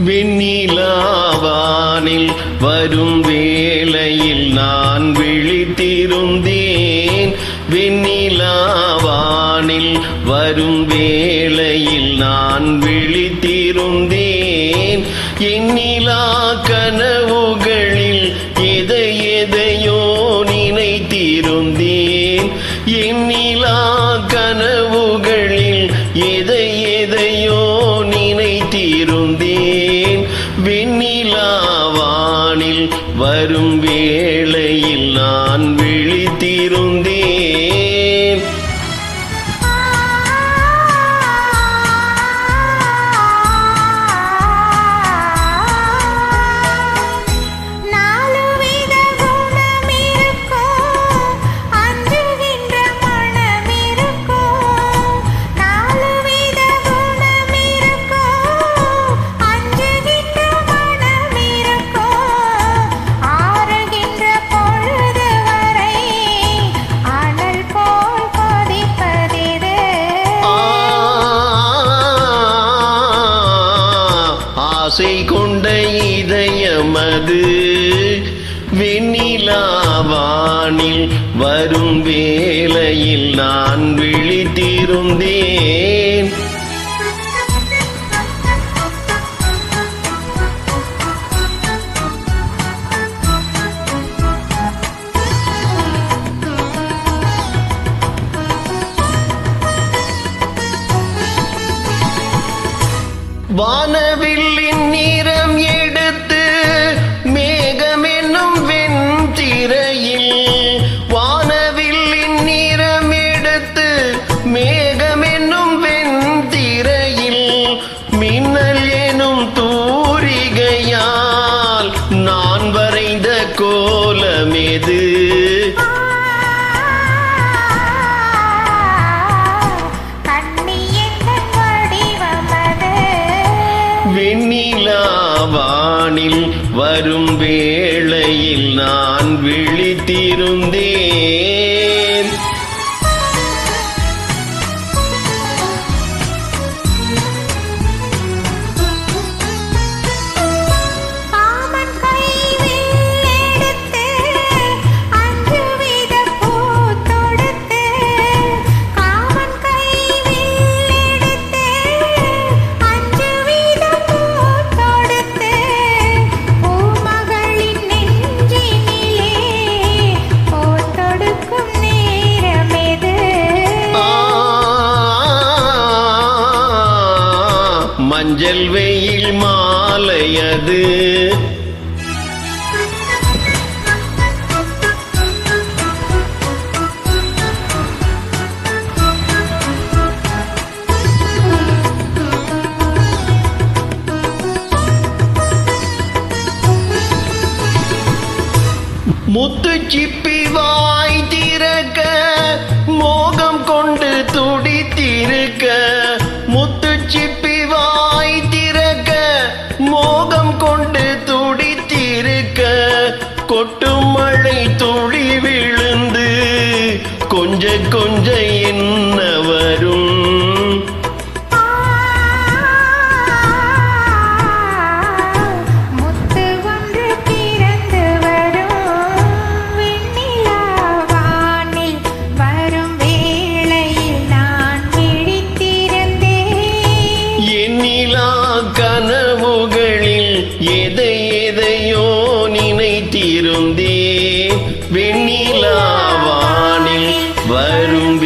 வெண்ணிலாவானில் வரும் வேளையில் நான் விழித்திருந்தேன். வெண்ணிலாவானில் வரும் வேளையில் நான் விழித்திருந்தேன். எண்ணிலா கனவுகளில் எதையோ நினைத்திருந்தேன். எண்ணிலா கனவுகளில் எதையோ நினைத்திருந்தேன். வெண்ணிலாவானில் வரும் வேளையில் நான் விழித்திருந்தேன். ஆசை கொண்ட இதயமது வெண்ணிலாவானில் வரும் வேளையில் நான் விழித்திருந்தேன். வானவில்லின் நிறம் எடுத்து மேகம் என்னும் வெண்திரையில், வானவில்லின் நிறம் எடுத்து மேகம் என்னும் வெண்திரையில், மின்னல் எனும் தூரிகையால் நான் வரைந்த கோலமெது. வெண்ணிலாவானில் வரும் வேளையில் நான் விழித்திருந்தேன். மஞ்சள் வெயில் மாலையது, முத்துச்சிப்பி வாய் திறக்க மோகம் கொண்டு துடித்திருக்க, முத்துச்சிப்பி வாய் திறக்க மோகம் கொண்டு துடித்திருக்க, கொட்டும் மழை துளி விழுந்து கொஞ்ச கொஞ்ச என்ன வரும். கனவுகளில் எதையோ நினைத்திருந்தேன். வெண்ணிலாவானில் வரும்